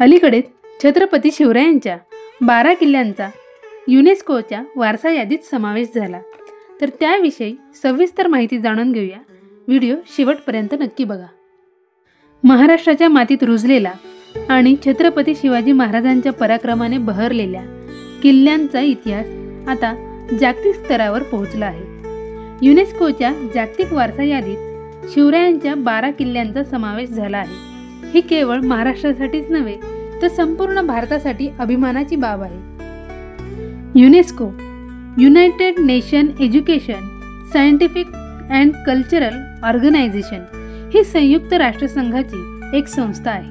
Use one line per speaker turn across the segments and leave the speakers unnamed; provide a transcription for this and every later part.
अलीकडेच छत्रपती शिवरायांच्या 12 किल्ल्यांचा युनेस्कोच्या वारसा यादीत समावेश झाला। तर त्याविषयी सविस्तर माहिती जाणून घेऊया। व्हिडिओ शेवटपर्यंत नक्की बघा। महाराष्ट्राच्या मातीत रुजलेला आणि छत्रपती शिवाजी महाराजांच्या पराक्रमाने बहरलेल्या किल्ल्यांचा इतिहास आता जागतिक स्तरावर पोहोचला आहे। युनेस्कोच्या जागतिक वारसा यादीत शिवरायांच्या 12 किल्ल्यांचा समावेश झाला आहे। ही केवळ महाराष्ट्रासाठीच नव्हे तर संपूर्ण भारतासाठी अभिमानाची बाब आहे। UNESCO United Nation Education Scientific and Cultural Organization ही संयुक्त राष्ट्रसंघाची एक संस्था आहे,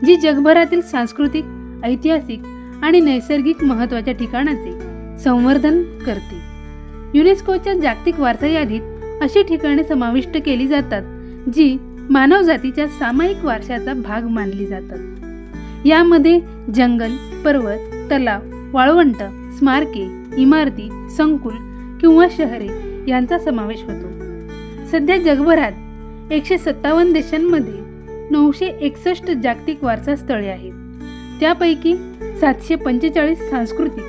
जी जगभरातील सांस्कृतिक, ऐतिहासिक आणि नैसर्गिक महत्त्वाच्या ठिकाणांचे संवर्धन करते। युनेस्कोच्या जागतिक वारसा यादीत अशी ठिकाणे समाविष्ट केली जातात जी मानवजातीच्या सामायिक वारशाचा भाग मानली जातात। यामध्ये जंगल, पर्वत, तलाव, वाळवंट, स्मारके, इमारती, संकुल किंवा शहरे यांचा समावेश होतो। सध्या जगभरात 157 देशांमध्ये 961 जागतिक वारसा स्थळे आहेत। त्यापैकी 745 सांस्कृतिक,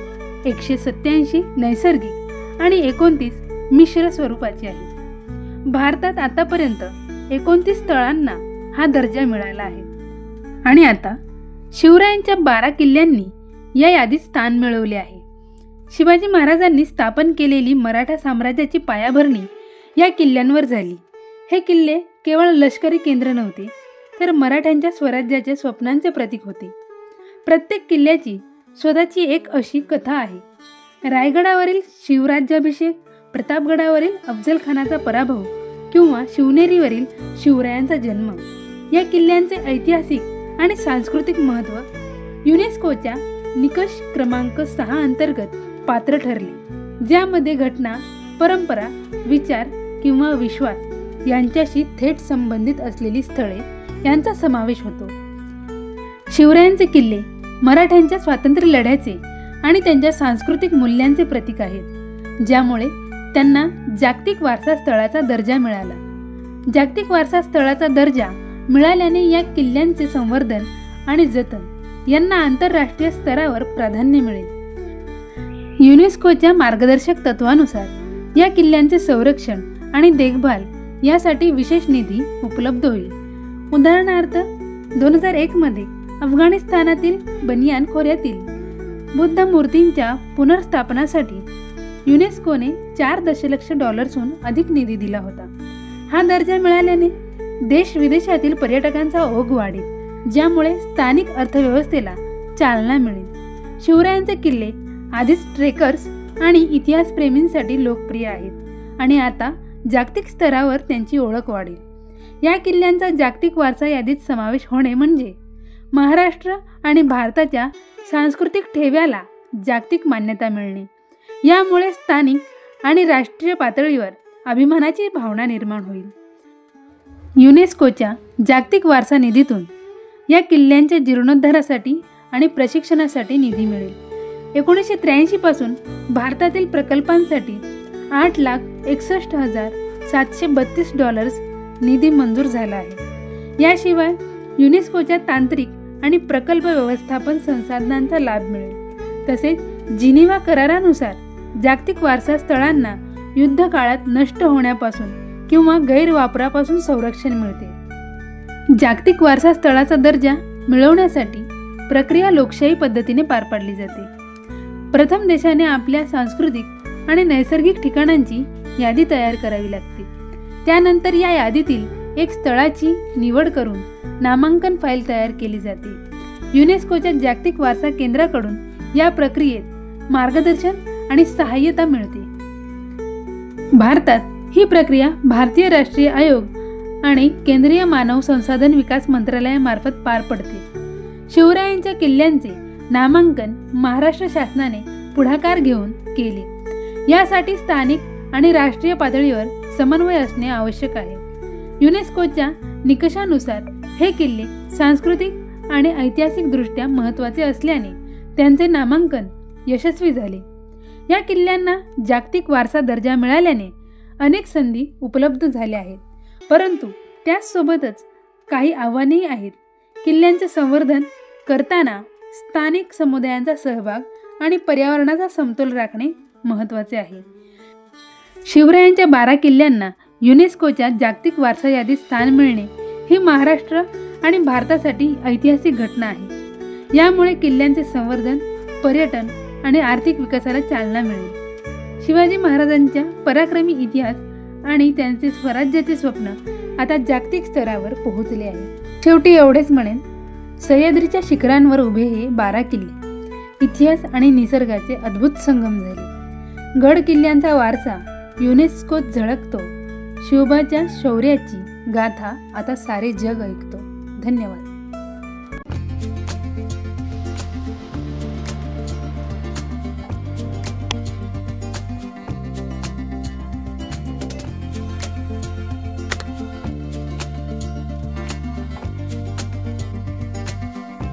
187 नैसर्गिक आणि 29 मिश्र स्वरूपाची आहेत। भारतात आतापर्यंत 29 स्थळांना हा दर्जा मिळाला आहे। आणि आता शिवरायांच्या 12 किल्ल्यांनी या यादीत स्थान मिळवले आहे। शिवाजी महाराजांनी स्थापन केलेली मराठा साम्राज्याची पायाभरणी या किल्ल्यांवर झाली। हे किल्ले केवळ लष्करी केंद्र नव्हते, तर मराठ्यांच्या स्वराज्याच्या स्वप्नांचे प्रतीक होते। प्रत्येक किल्ल्याची स्वतःची एक अशी कथा आहे। रायगडावरील शिवराज्याभिषेक, प्रतापगडावरील अफजल खानाचा पराभव किंवा शिवनेरीवरील शिवरायांचा जन्म या किल्ल्यांचे ऐतिहासिक आणि सांस्कृतिक महत्त्व युनेस्कोच्या निकष क्रमांक 6 अंतर्गत पात्र ठरले, ज्यामध्ये घटना, परंपरा, विचार किंवा विश्वास यांच्याशी थेट संबंधित असलेली स्थळे यांचा समावेश होतो। शिवरायांचे किल्ले मराठ्यांच्या स्वातंत्र्य लढ्याचे आणि त्यांच्या सांस्कृतिक मूल्यांचे प्रतीक आहेत, ज्यामुळे त्यांना जागतिक वारसा स्थळाचा दर्जा मिळाला। जागतिक वारसा स्थळाचा दर्जा मिळाल्याने या किल्ल्यांचे संवर्धन आणि जतन यांना आंतरराष्ट्रीय स्तरावर प्राधान्य मिळेल। युनेस्कोच्या मार्गदर्शक तत्वानुसार या किल्ल्यांचे संरक्षण आणि देखभाल यासाठी विशेष निधी उपलब्ध होईल। उदाहरणार्थ 2001 मध्ये अफगाणिस्तानातील बनियान खोऱ्यातील बुद्ध मूर्तींच्या पुनर्स्थापनासाठी युनेस्कोने $4 दशलक्षहून अधिक निधी दिला होता। हा दर्जा मिळाल्याने देश विदेशातील पर्यटकांचा ओघ वाढेल, ज्यामुळे स्थानिक अर्थव्यवस्थेला चालना मिळेल। शिवरायांचे किल्ले आधीच ट्रेकर्स आणि इतिहासप्रेमींसाठी लोकप्रिय आहेत आणि आता जागतिक स्तरावर त्यांची ओळख वाढेल। या किल्ल्यांचा जागतिक वारसा यादीत समावेश होणे म्हणजे महाराष्ट्र आणि भारताच्या सांस्कृतिक ठेव्याला जागतिक मान्यता मिळणे। यामुळे स्थानिक आणि राष्ट्रीय पातळीवर अभिमानाची भावना निर्माण होईल। युनेस्कोच्या जागतिक वारसा निधीतून या किल्ल्यांच्या जीर्णोद्धारासाठी आणि प्रशिक्षणासाठी निधी मिळेल। 1983 पासून भारतातील प्रकल्पांसाठी $8,61,732 निधी मंजूर झाला आहे। याशिवाय युनेस्कोच्या तांत्रिक आणि प्रकल्प व्यवस्थापन संसाधनांचा लाभ मिळेल। तसेच जिनिव्हा करारानुसार जागतिक वारसा स्थळांना युद्ध काळात नष्ट होण्यापासून किंवा गैरवापरापासून संरक्षण मिळते। जागतिक वारसा स्थळाचा दर्जा मिळवण्यासाठी प्रक्रिया लोकशाही पद्धतीने पार पाडली जाते। प्रथम देशाने आपल्या सांस्कृतिक आणि नैसर्गिक ठिकाणांची यादी तयार करावी लागते। त्यानंतर या यादीतील एक स्थळाची निवड करून नामांकन फाईल तयार केली जाते। युनेस्कोच्या जागतिक वारसा केंद्राकडून या प्रक्रियेत मार्गदर्शन आणि सहाय्यता मिळते। भारतात ही प्रक्रिया भारतीय राष्ट्रीय आयोग आणि केंद्रीय मानव संसाधन विकास मंत्रालयामार्फत पार पडते। शिवरायांच्या किल्ल्यांचे नामांकन महाराष्ट्र शासनाने पुढाकार घेऊन केले। यासाठी स्थानिक आणि राष्ट्रीय पातळीवर समन्वय असणे आवश्यक आहे। युनेस्कोच्या निकषानुसार हे किल्ले सांस्कृतिक आणि ऐतिहासिकदृष्ट्या महत्त्वाचे असल्याने त्यांचे नामांकन यशस्वी झाले। या किल्ल्यांना जागतिक वारसा दर्जा मिळाल्याने अनेक संधी उपलब्ध झाल्या आहेत, परंतु त्याचसोबतच काही आव्हानेही आहेत। किल्ल्यांचे संवर्धन करताना स्थानिक समुदायांचा सहभाग आणि पर्यावरणाचा समतोल राखणे महत्त्वाचे आहे. शिवरायांच्या 12 किल्ल्यांना युनेस्कोच्या जागतिक वारसा यादीत स्थान मिळणे ही महाराष्ट्र आणि भारतासाठी ऐतिहासिक घटना आहे. यामुळे किल्ल्यांचे संवर्धन, पर्यटन आणि आर्थिक विकासाला चालना मिळेल. शिवाजी महाराजांच्या पराक्रमी इतिहास आणि त्यांचे स्वराज्याचे स्वप्न आता जागतिक स्तरावर पोहोचले आहे. शेवटी एवढेच म्हणेन, सह्याद्रीच्या शिखरांवर उभे हे 12 किल्ले इतिहास आणि निसर्गाचे अद्भुत संगम झाले. गड किल्ल्यांचा वारसा युनेस्कोत झळकतो. शिवबाच्या शौर्याची गाथा आता सारे जग ऐकतो. धन्यवाद.